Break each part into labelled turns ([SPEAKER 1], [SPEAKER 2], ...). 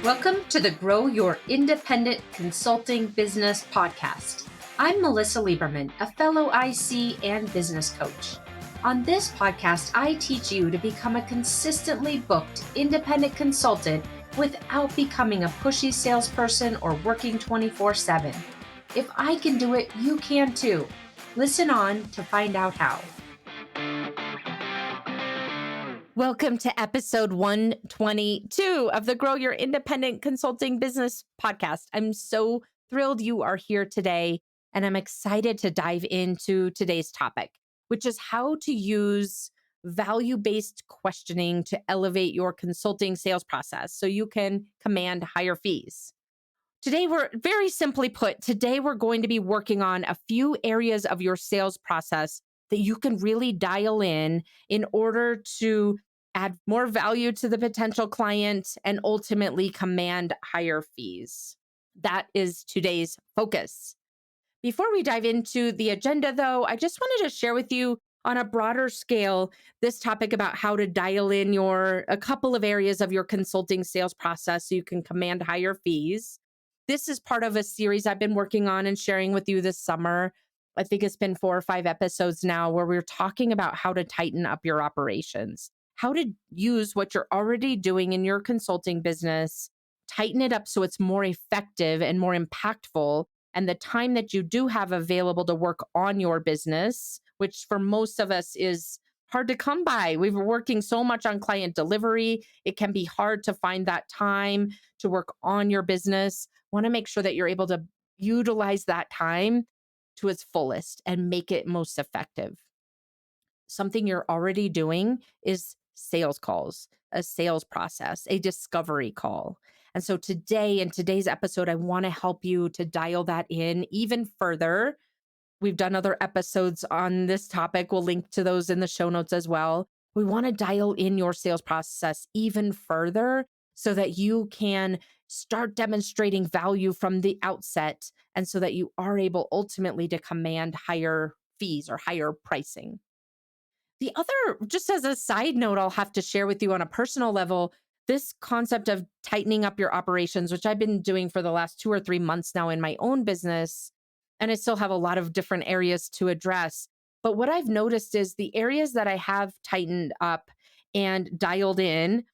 [SPEAKER 1] Welcome to the Grow Your Independent Consulting Business podcast. I'm Melisa Lieberman, a fellow IC and business coach. On this podcast, I teach you to become a consistently booked independent consultant without becoming a pushy salesperson or working 24/7. If I can do it, you can too. Listen on to find out how. Welcome to episode 122 of the Grow Your Independent Consulting Business podcast. I'm so thrilled you are here today, and I'm excited to dive into today's topic, which is how to use value-based questioning to elevate your consulting sales process so you can command higher fees. Today, very simply put, today we're going to be working on a few areas of your sales process that you can really dial in order to add more value to the potential client and ultimately command higher fees. That is today's focus. Before we dive into the agenda, though, I just wanted to share with you on a broader scale this topic about how to dial in a couple of areas of your consulting sales process so you can command higher fees. This is part of a series I've been working on and sharing with you this summer. I think it's been 4 or 5 episodes now where we're talking about how to tighten up your operations, how to use what you're already doing in your consulting business, tighten it up so it's more effective and more impactful. And the time that you do have available to work on your business, which for most of us is hard to come by. We've been working so much on client delivery. It can be hard to find that time to work on your business. Want to make sure that you're able to utilize that time to its fullest and make it most effective. Something you're already doing is sales calls, a sales process, a discovery call. And so today, in today's episode, I want to help you to dial that in even further. We've done other episodes on this topic. We'll link to those in the show notes as well. We want to dial in your sales process even further so that you can start demonstrating value from the outset and so that you are able ultimately to command higher fees or higher pricing. The other, just as a side note, I'll have to share with you on a personal level, this concept of tightening up your operations, which I've been doing for the last 2 or 3 months now in my own business. And I still have a lot of different areas to address. But what I've noticed is the areas that I have tightened up and dialed in,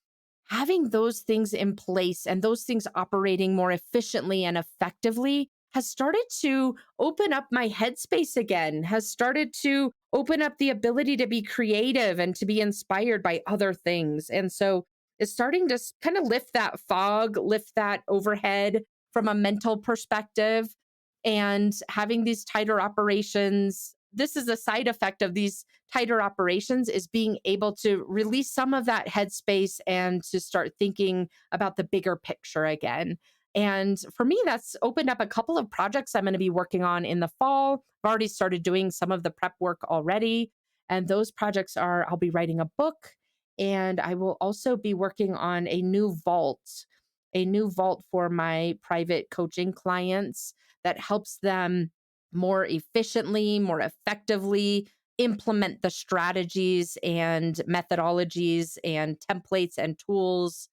[SPEAKER 1] having those things in place and those things operating more efficiently and effectively has started to open up my headspace again, has started to open up the ability to be creative and to be inspired by other things. And so it's starting to kind of lift that fog, lift that overhead from a mental perspective. And having these tighter operations, this is a side effect of these tighter operations, is being able to release some of that headspace and to start thinking about the bigger picture again. And for me, that's opened up a couple of projects I'm going to be working on in the fall. I've already started doing some of the prep work already. And those projects are, I'll be writing a book, and I will also be working on a new vault for my private coaching clients that helps them more efficiently, more effectively implement the strategies and methodologies and templates and tools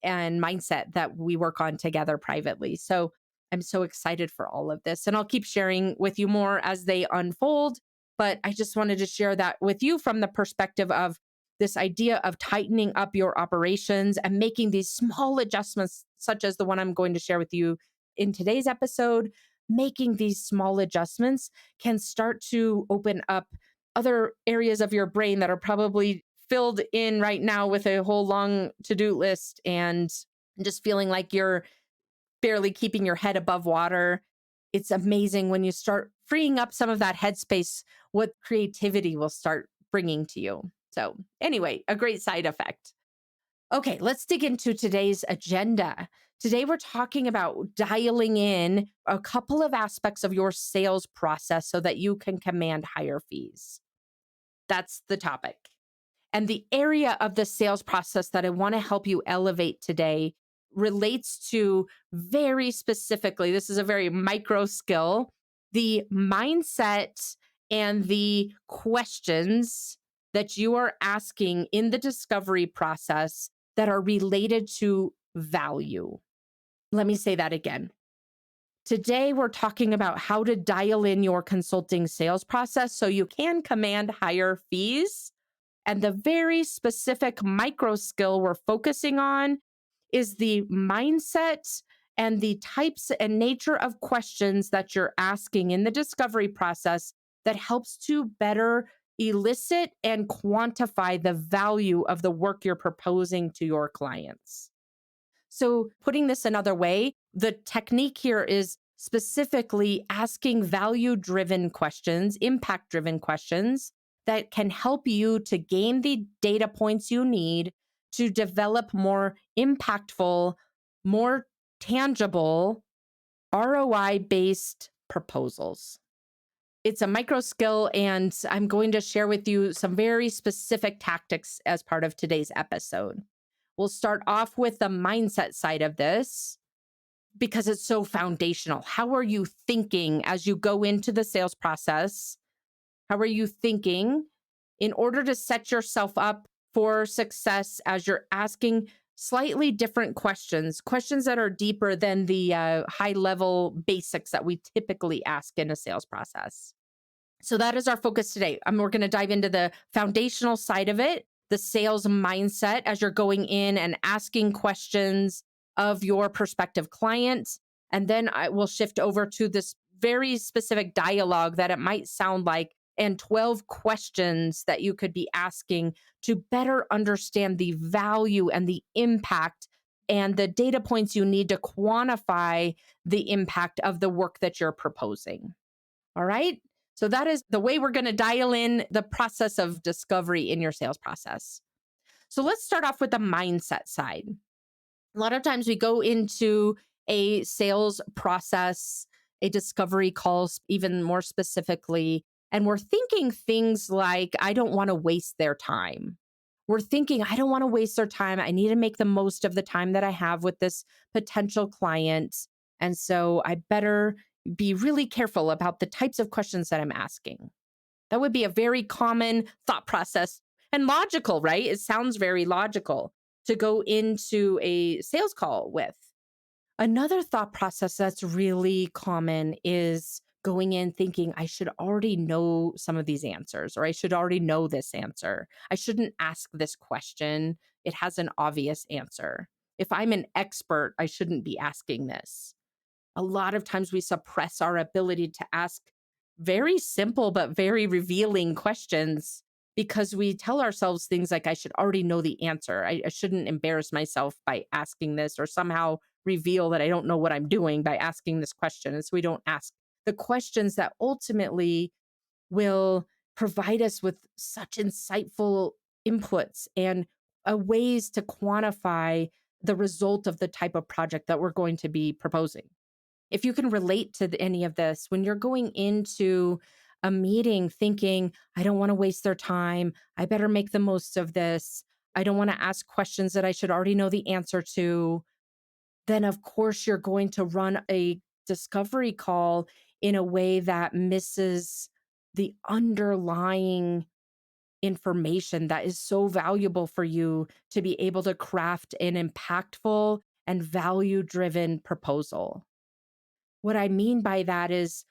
[SPEAKER 1] and mindset that we work on together privately. So I'm so excited for all of this. And I'll keep sharing with you more as they unfold. But I just wanted to share that with you from the perspective of this idea of tightening up your operations and making these small adjustments, such as the one I'm going to share with you in today's episode. Making these small adjustments can start to open up other areas of your brain that are probably filled in right now with a whole long to-do list and just feeling like you're barely keeping your head above water. It's amazing when you start freeing up some of that headspace, what creativity will start bringing to you. So anyway, a great side effect. Okay, let's dig into today's agenda. Today, we're talking about dialing in a couple of aspects of your sales process so that you can command higher fees. That's the topic. And the area of the sales process that I want to help you elevate today relates to very specifically, this is a very micro skill, the mindset and the questions that you are asking in the discovery process that are related to value. Let me say that again. Today, we're talking about how to dial in your consulting sales process so you can command higher fees. And the very specific micro skill we're focusing on is the mindset and the types and nature of questions that you're asking in the discovery process that helps to better elicit and quantify the value of the work you're proposing to your clients. So, putting this another way, the technique here is specifically asking value driven questions, impact driven questions that can help you to gain the data points you need to develop more impactful, more tangible, ROI based proposals. It's a micro skill, and I'm going to share with you some very specific tactics as part of today's episode. We'll start off with the mindset side of this because it's so foundational. How are you thinking as you go into the sales process? How are you thinking in order to set yourself up for success as you're asking slightly different questions, questions that are deeper than the high level basics that we typically ask in a sales process? So that is our focus today. We're going to dive into the foundational side of it, the sales mindset as you're going in and asking questions of your prospective client. And then I will shift over to this very specific dialogue that it might sound like, and 12 questions that you could be asking to better understand the value and the impact and the data points you need to quantify the impact of the work that you're proposing. All right. So that is the way we're going to dial in the process of discovery in your sales process. So let's start off with the mindset side. A lot of times we go into a sales process, a discovery call, even more specifically, and we're thinking things like, I don't want to waste their time. We're thinking, I don't want to waste their time. I need to make the most of the time that I have with this potential client. And so I better be really careful about the types of questions that I'm asking. That would be a very common thought process and logical, right? It sounds very logical to go into a sales call with. Another thought process that's really common is going in thinking, I should already know some of these answers, or I should already know this answer. I shouldn't ask this question. It has an obvious answer. If I'm an expert, I shouldn't be asking this. A lot of times we suppress our ability to ask very simple but very revealing questions because we tell ourselves things like, I should already know the answer. I shouldn't embarrass myself by asking this, or somehow reveal that I don't know what I'm doing by asking this question. And so we don't ask the questions that ultimately will provide us with such insightful inputs and ways to quantify the result of the type of project that we're going to be proposing. If you can relate to any of this, when you're going into a meeting thinking, I don't want to waste their time, I better make the most of this, I don't want to ask questions that I should already know the answer to, then of course you're going to run a discovery call in a way that misses the underlying information that is so valuable for you to be able to craft an impactful and value driven proposal. What I mean by that is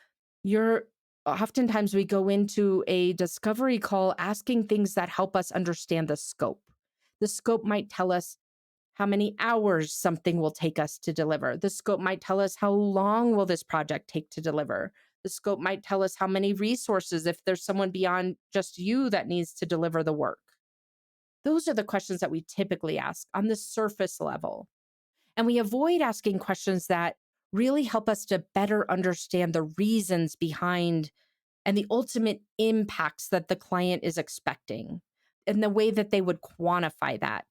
[SPEAKER 1] you're oftentimes we go into a discovery call asking things that help us understand the scope. The scope might tell us how many hours something will take us to deliver. The scope might tell us how long will this project take to deliver. The scope might tell us how many resources, if there's someone beyond just you that needs to deliver the work. Those are the questions that we typically ask on the surface level. And we avoid asking questions that really help us to better understand the reasons behind and the ultimate impacts that the client is expecting and the way that they would quantify that.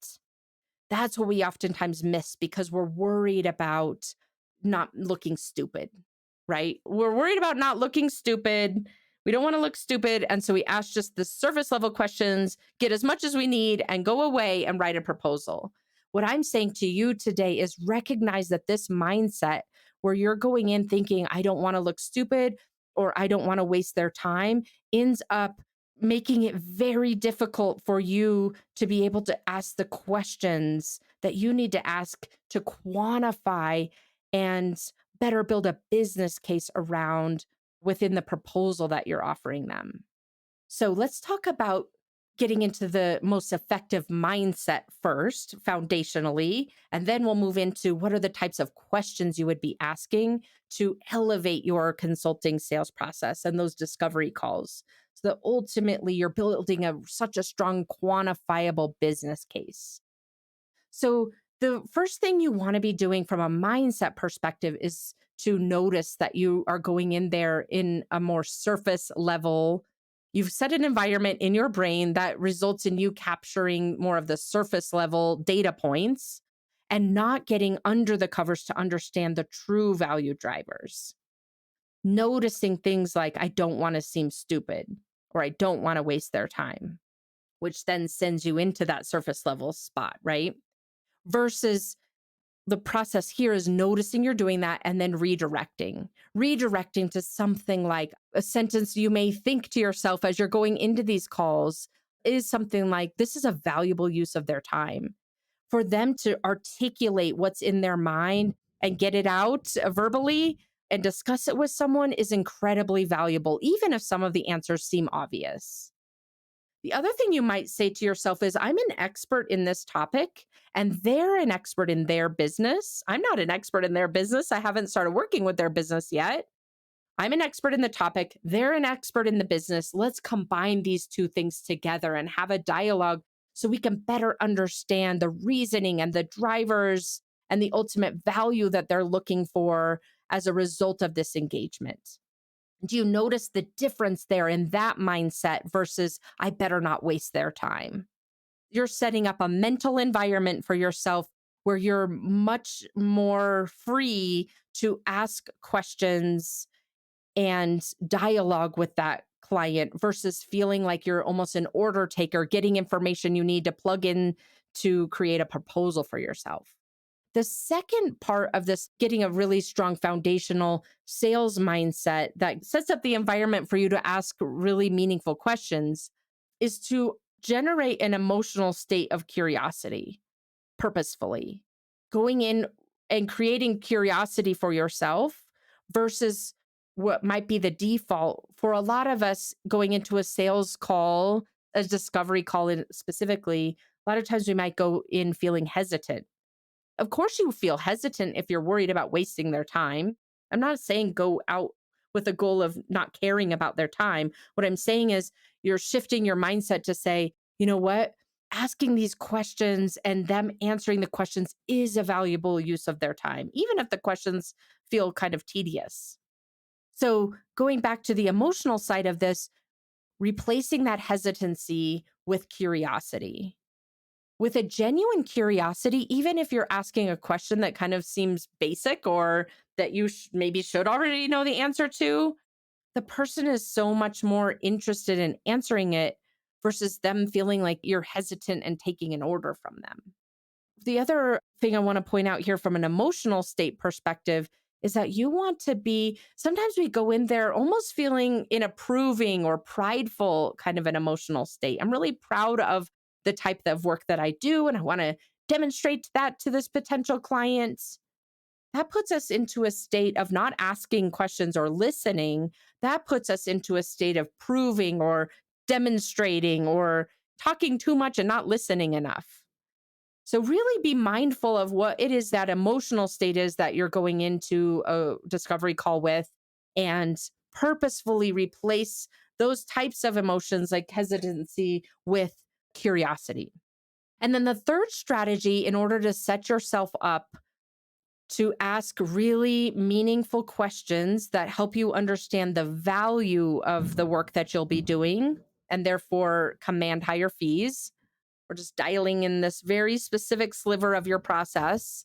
[SPEAKER 1] That's what we oftentimes miss because we're worried about not looking stupid, right? We're worried about not looking stupid. We don't want to look stupid. And so we ask just the surface level questions, get as much as we need, and go away and write a proposal. What I'm saying to you today is recognize that this mindset where you're going in thinking, I don't want to look stupid or I don't want to waste their time, ends up making it very difficult for you to be able to ask the questions that you need to ask to quantify and better build a business case around within the proposal that you're offering them. So let's talk about getting into the most effective mindset first, foundationally, and then we'll move into what are the types of questions you would be asking to elevate your consulting sales process and those discovery calls. So that ultimately you're building such a strong quantifiable business case. So, the first thing you want to be doing from a mindset perspective is to notice that you are going in there in a more surface level. You've set an environment in your brain that results in you capturing more of the surface level data points and not getting under the covers to understand the true value drivers. Noticing things like, I don't want to seem stupid or I don't want to waste their time, which then sends you into that surface level spot, right? Versus the process here is noticing you're doing that and then redirecting to something like a sentence you may think to yourself as you're going into these calls is something like, this is a valuable use of their time. For them to articulate what's in their mind and get it out verbally and discuss it with someone is incredibly valuable, even if some of the answers seem obvious. The other thing you might say to yourself is, I'm an expert in this topic and they're an expert in their business. I'm not an expert in their business. I haven't started working with their business yet. I'm an expert in the topic. They're an expert in the business. Let's combine these two things together and have a dialogue so we can better understand the reasoning and the drivers and the ultimate value that they're looking for as a result of this engagement. Do you notice the difference there in that mindset versus I better not waste their time? You're setting up a mental environment for yourself where you're much more free to ask questions and dialogue with that client versus feeling like you're almost an order taker, getting information you need to plug in to create a proposal for yourself. The second part of this, getting a really strong foundational sales mindset that sets up the environment for you to ask really meaningful questions, is to generate an emotional state of curiosity purposefully. Going in and creating curiosity for yourself versus what might be the default for a lot of us going into a sales call, a discovery call specifically. A lot of times we might go in feeling hesitant. Of course, you feel hesitant if you're worried about wasting their time. I'm not saying go out with a goal of not caring about their time. What I'm saying is you're shifting your mindset to say, you know what? Asking these questions and them answering the questions is a valuable use of their time, even if the questions feel kind of tedious. So, going back to the emotional side of this, replacing that hesitancy with curiosity, with a genuine curiosity, even if you're asking a question that kind of seems basic or that you maybe should already know the answer to, the person is so much more interested in answering it versus them feeling like you're hesitant and taking an order from them. The other thing I want to point out here from an emotional state perspective is that you want to be, sometimes we go in there almost feeling in approving or prideful kind of an emotional state. I'm really proud of the type of work that I do, and I want to demonstrate that to this potential client. That puts us into a state of not asking questions or listening. That puts us into a state of proving or demonstrating or talking too much and not listening enough. So, really be mindful of what it is that emotional state is that you're going into a discovery call with, and purposefully replace those types of emotions like hesitancy with curiosity. And then the third strategy, in order to set yourself up to ask really meaningful questions that help you understand the value of the work that you'll be doing and therefore command higher fees, or just dialing in this very specific sliver of your process.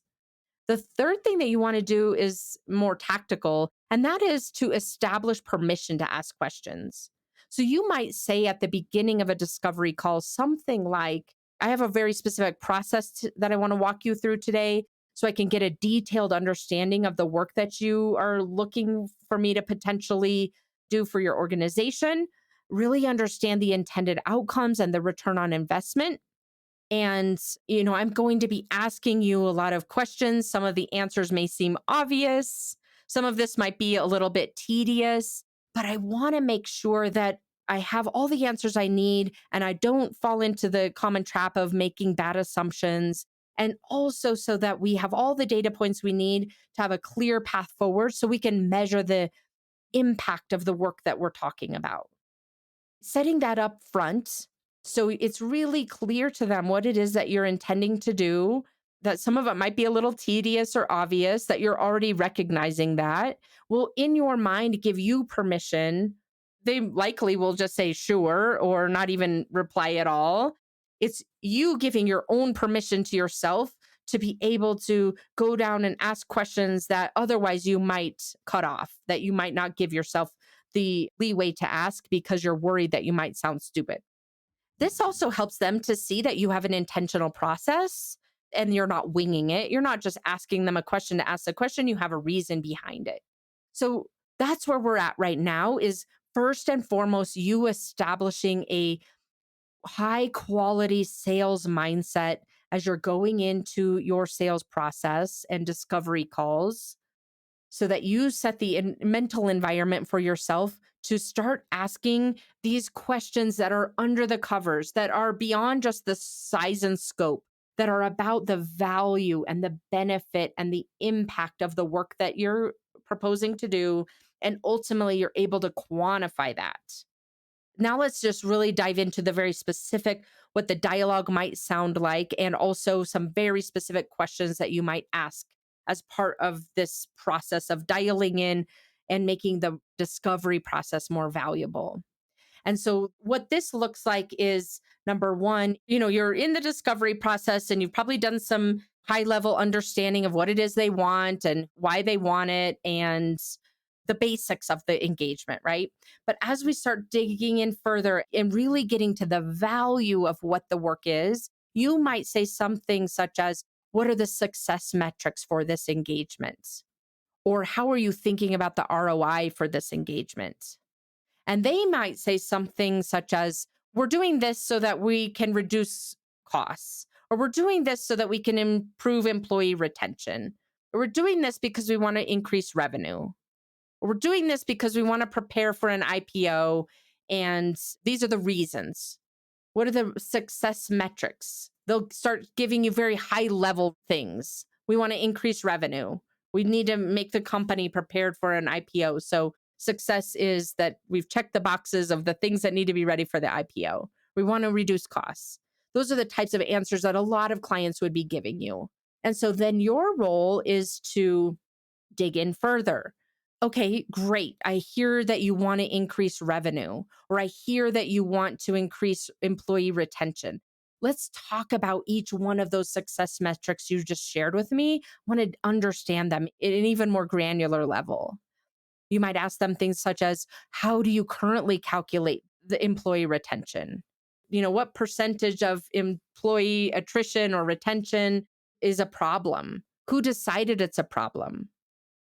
[SPEAKER 1] The third thing that you want to do is more tactical, and that is to establish permission to ask questions. So you might say at the beginning of a discovery call something like, I have a very specific process that I want to walk you through today so I can get a detailed understanding of the work that you are looking for me to potentially do for your organization, really understand the intended outcomes and the return on investment. And, I'm going to be asking you a lot of questions. Some of the answers may seem obvious. Some of this might be a little bit tedious, but I want to make sure that I have all the answers I need and I don't fall into the common trap of making bad assumptions. And also so that we have all the data points we need to have a clear path forward so we can measure the impact of the work that we're talking about. Setting that up front so it's really clear to them what it is that you're intending to do, that some of it might be a little tedious or obvious, that you're already recognizing that will, in your mind, give you permission. They likely will just say sure or not even reply at all. It's you giving your own permission to yourself to be able to go down and ask questions that otherwise you might cut off, that you might not give yourself the leeway to ask because you're worried that you might sound stupid. This also helps them to see that you have an intentional process and you're not winging it. You're not just asking them a question to ask a question, you have a reason behind it. So that's where we're at right now is first and foremost you establishing a high quality sales mindset as you're going into your sales process and discovery calls so that you set the mental environment for yourself to start asking these questions that are under the covers, that are beyond just the size and scope, that are about the value and the benefit and the impact of the work that you're proposing to do. And ultimately, you're able to quantify that. Now, let's just really dive into the very specific, what the dialogue might sound like, and also some very specific questions that you might ask as part of this process of dialing in and making the discovery process more valuable. And so, what this looks like is number one, you're in the discovery process and you've probably done some high level understanding of what it is they want and why they want it and the basics of the engagement, right? But as we start digging in further and really getting to the value of what the work is, you might say something such as, what are the success metrics for this engagement? Or how are you thinking about the ROI for this engagement? And they might say something such as, we're doing this so that we can reduce costs, or we're doing this so that we can improve employee retention, or we're doing this because we want to increase revenue, or we're doing this because we want to prepare for an IPO. And these are the reasons. What are the success metrics? They'll start giving you very high level things. We want to increase revenue. We need to make the company prepared for an IPO. So success is that we've checked the boxes of the things that need to be ready for the IPO. We want to reduce costs. Those are the types of answers that a lot of clients would be giving you. And so then your role is to dig in further. Okay, great. I hear that you want to increase revenue, or I hear that you want to increase employee retention. Let's talk about each one of those success metrics you just shared with me. I want to understand them at an even more granular level. You might ask them things such as, how do you currently calculate the employee retention? What percentage of employee attrition or retention is a problem? Who decided it's a problem?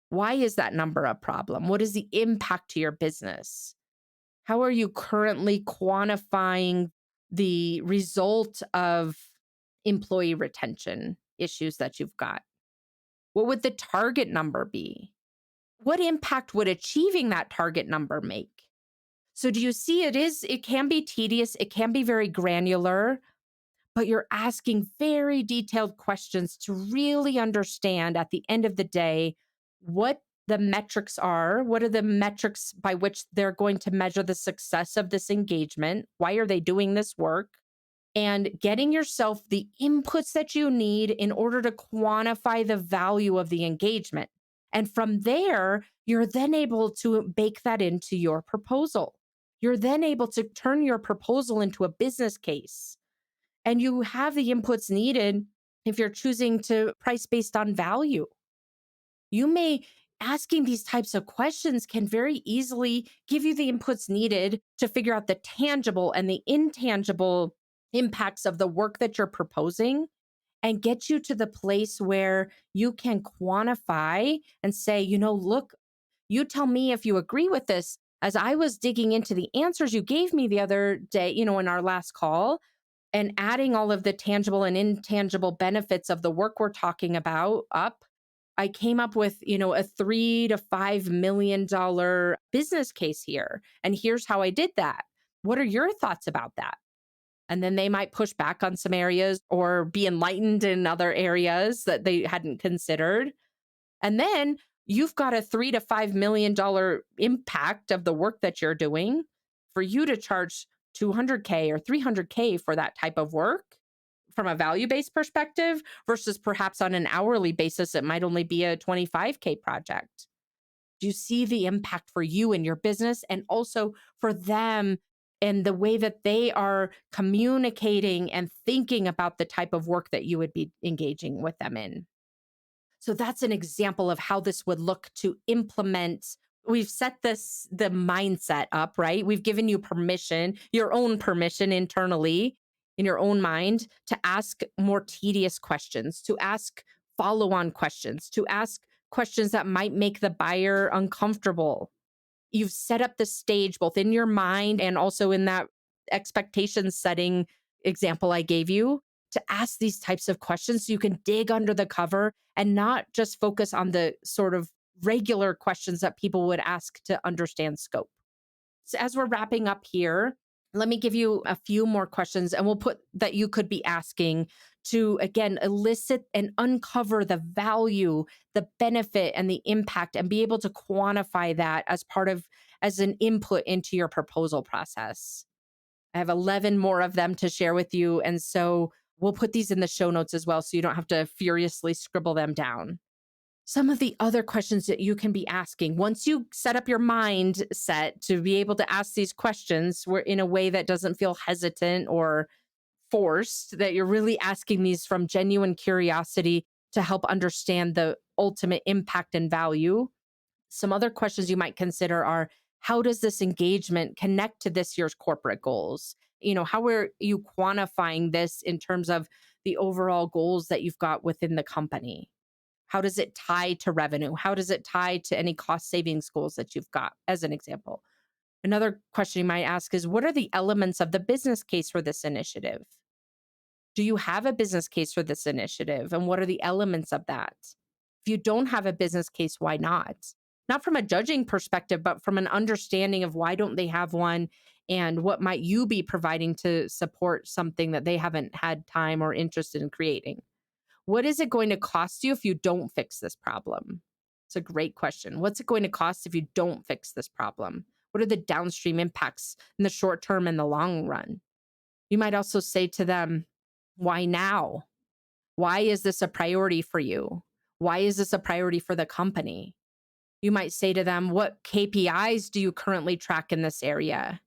[SPEAKER 1] Why is that number a problem? What is the impact to your business? How are you currently quantifying the result of employee retention issues that you've got? What would the target number be? What impact would achieving that target number make? So do you see it can be tedious, it can be very granular, but you're asking very detailed questions to really understand at the end of the day what the metrics are. What are the metrics by which they're going to measure the success of this engagement? Why are they doing this work? And getting yourself the inputs that you need in order to quantify the value of the engagement. And from there, you're then able to bake that into your proposal. You're then able to turn your proposal into a business case. And you have the inputs needed if you're choosing to price based on value. You may asking these types of questions can very easily give you the inputs needed to figure out the tangible and the intangible impacts of the work that you're proposing and get you to the place where you can quantify and say, look, you tell me if you agree with this. As I was digging into the answers you gave me the other day, in our last call, and adding all of the tangible and intangible benefits of the work we're talking about up, I came up with, a $3 to $5 million business case here. And here's how I did that. What are your thoughts about that? And then they might push back on some areas or be enlightened in other areas that they hadn't considered. And then you've got a $3 to $5 million impact of the work that you're doing. For you to charge 200K or 300K for that type of work from a value based perspective versus perhaps on an hourly basis, it might only be a 25K project. Do you see the impact for you and your business and also for them and the way that they are communicating and thinking about the type of work that you would be engaging with them in? So that's an example of how this would look to implement. We've set the mindset up, right? We've given you permission, your own permission internally in your own mind to ask more tedious questions, to ask follow on questions, to ask questions that might make the buyer uncomfortable. You've set up the stage both in your mind and also in that expectation setting example I gave you to ask these types of questions so you can dig under the cover and not just focus on the sort of regular questions that people would ask to understand scope. So as we're wrapping up here, let me give you a few more questions and we'll put that you could be asking to, again, elicit and uncover the value, the benefit, and the impact, and be able to quantify that as an input into your proposal process. I have 11 more of them to share with you. And so we'll put these in the show notes as well so you don't have to furiously scribble them down. Some of the other questions that you can be asking once you set up your mindset to be able to ask these questions were in a way that doesn't feel hesitant or forced, that you're really asking these from genuine curiosity to help understand the ultimate impact and value. Some other questions you might consider are, how does this engagement connect to this year's corporate goals? How are you quantifying this in terms of the overall goals that you've got within the company? How does it tie to revenue? How does it tie to any cost savings goals that you've got, as an example? Another question you might ask is, what are the elements of the business case for this initiative? Do you have a business case for this initiative? And what are the elements of that? If you don't have a business case, why not? Not from a judging perspective, but from an understanding of why don't they have one and what might you be providing to support something that they haven't had time or interested in creating. What is it going to cost you if you don't fix this problem? It's a great question. What's it going to cost if you don't fix this problem? What are the downstream impacts in the short term and the long run? You might also say to them, why now? Why is this a priority for you? Why is this a priority for the company? You might say to them, what KPIs do you currently track in this area?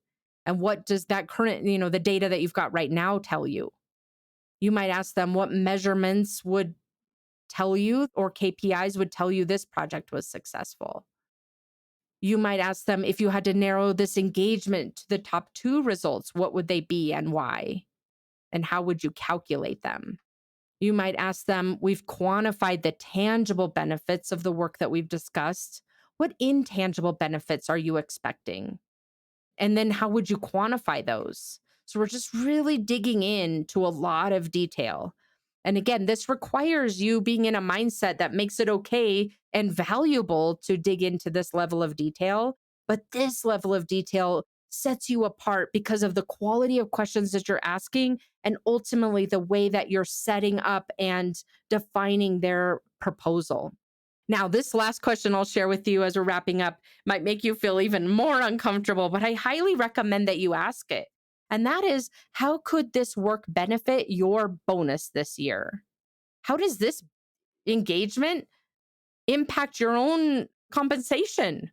[SPEAKER 1] And what does that current, the data that you've got right now tell you? You might ask them what measurements would tell you or KPIs would tell you this project was successful. You might ask them, if you had to narrow this engagement to the top 2 results, what would they be and why? And how would you calculate them? You might ask them, we've quantified the tangible benefits of the work that we've discussed. What intangible benefits are you expecting? And then how would you quantify those? So we're just really digging into a lot of detail. And again, this requires you being in a mindset that makes it okay and valuable to dig into this level of detail. But this level of detail sets you apart because of the quality of questions that you're asking and ultimately the way that you're setting up and defining their proposal. Now, this last question I'll share with you as we're wrapping up might make you feel even more uncomfortable, but I highly recommend that you ask it. And that is, how could this work benefit your bonus this year? How does this engagement impact your own compensation?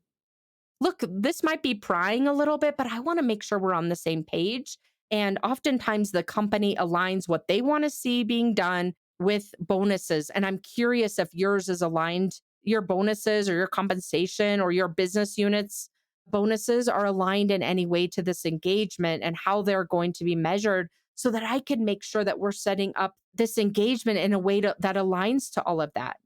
[SPEAKER 1] Look, this might be prying a little bit, but I want to make sure we're on the same page. And oftentimes the company aligns what they want to see being done with bonuses. And I'm curious if yours is aligned, your bonuses or your compensation or your business units bonuses are aligned in any way to this engagement and how they're going to be measured so that I can make sure that we're setting up this engagement in a way that aligns to all of that.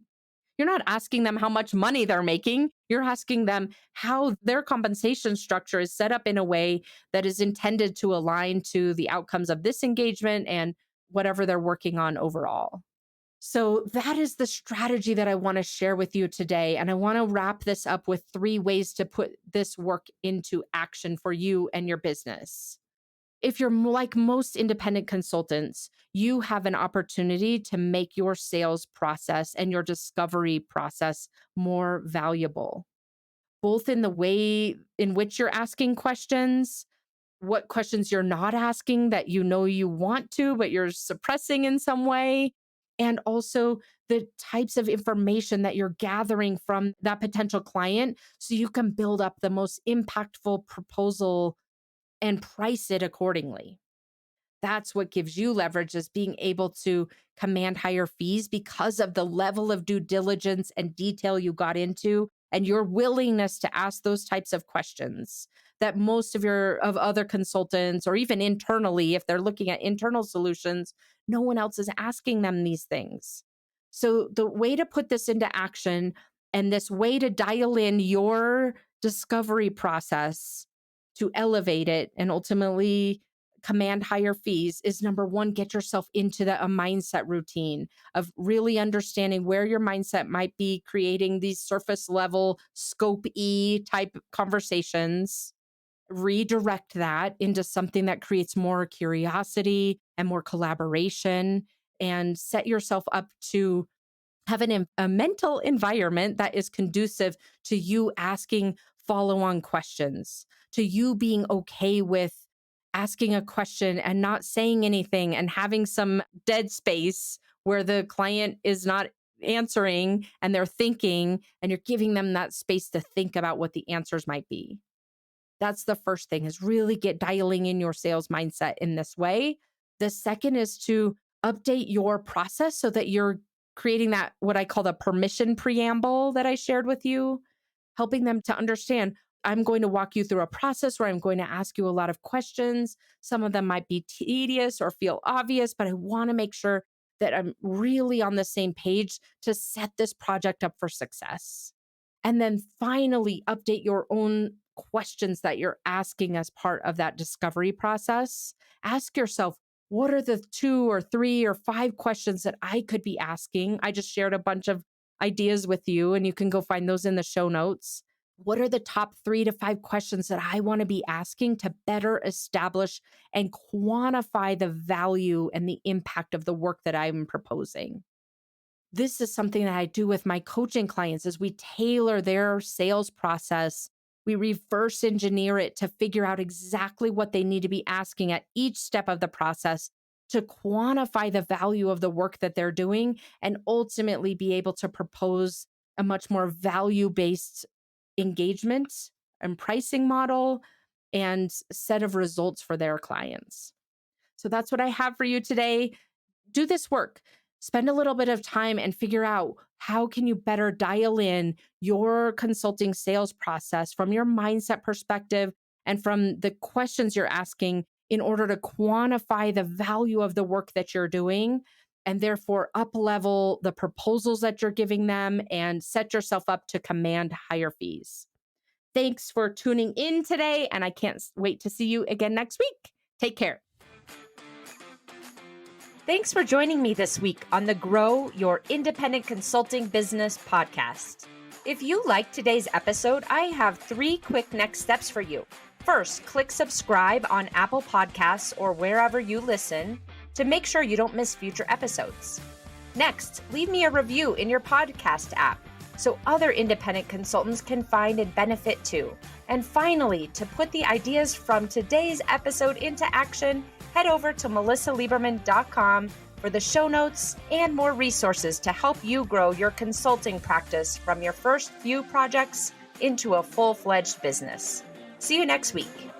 [SPEAKER 1] You're not asking them how much money they're making. You're asking them how their compensation structure is set up in a way that is intended to align to the outcomes of this engagement and whatever they're working on overall. So, that is the strategy that I want to share with you today. And I want to wrap this up with 3 ways to put this work into action for you and your business. If you're like most independent consultants, you have an opportunity to make your sales process and your discovery process more valuable, both in the way in which you're asking questions, what questions you're not asking that you know you want to, but you're suppressing in some way, and also the types of information that you're gathering from that potential client so you can build up the most impactful proposal and price it accordingly. That's what gives you leverage, is being able to command higher fees because of the level of due diligence and detail you got into and your willingness to ask those types of questions that most of other consultants, or even internally, if they're looking at internal solutions, no one else is asking them these things. So the way to put this into action, and this way to dial in your discovery process to elevate it and ultimately command higher fees, is number one, get yourself into a mindset routine of really understanding where your mindset might be creating these surface level scope E type conversations. Redirect that into something that creates more curiosity and more collaboration, and set yourself up to have a mental environment that is conducive to you asking follow on questions, to you being okay with asking a question and not saying anything and having some dead space where the client is not answering and they're thinking, and you're giving them that space to think about what the answers might be. That's the first thing, is really get dialing in your sales mindset in this way. The second is to update your process so that you're creating that, what I call the permission preamble that I shared with you, helping them to understand, I'm going to walk you through a process where I'm going to ask you a lot of questions. Some of them might be tedious or feel obvious, but I want to make sure that I'm really on the same page to set this project up for success. And then finally, update your own questions that you're asking as part of that discovery process. Ask yourself, what are the 2 or 3 or 5 questions that I could be asking? I just shared a bunch of ideas with you, and you can go find those in the show notes. What are the top 3 to 5 questions that I want to be asking to better establish and quantify the value and the impact of the work that I'm proposing? This is something that I do with my coaching clients, is we tailor their sales process. We reverse engineer it to figure out exactly what they need to be asking at each step of the process to quantify the value of the work that they're doing, and ultimately be able to propose a much more value-based engagement and pricing model and set of results for their clients. So that's what I have for you today. Do this work. Spend a little bit of time and figure out, how can you better dial in your consulting sales process from your mindset perspective and from the questions you're asking, in order to quantify the value of the work that you're doing, and therefore up level the proposals that you're giving them and set yourself up to command higher fees. Thanks for tuning in today, and I can't wait to see you again next week. Take care. Thanks for joining me this week on the Grow Your Independent Consulting Business podcast. If you liked today's episode, I have 3 quick next steps for you. First, click subscribe on Apple Podcasts or wherever you listen to make sure you don't miss future episodes. Next, leave me a review in your podcast app so other independent consultants can find and benefit too. And finally, to put the ideas from today's episode into action, head over to melissalieberman.com for the show notes and more resources to help you grow your consulting practice from your first few projects into a full-fledged business. See you next week.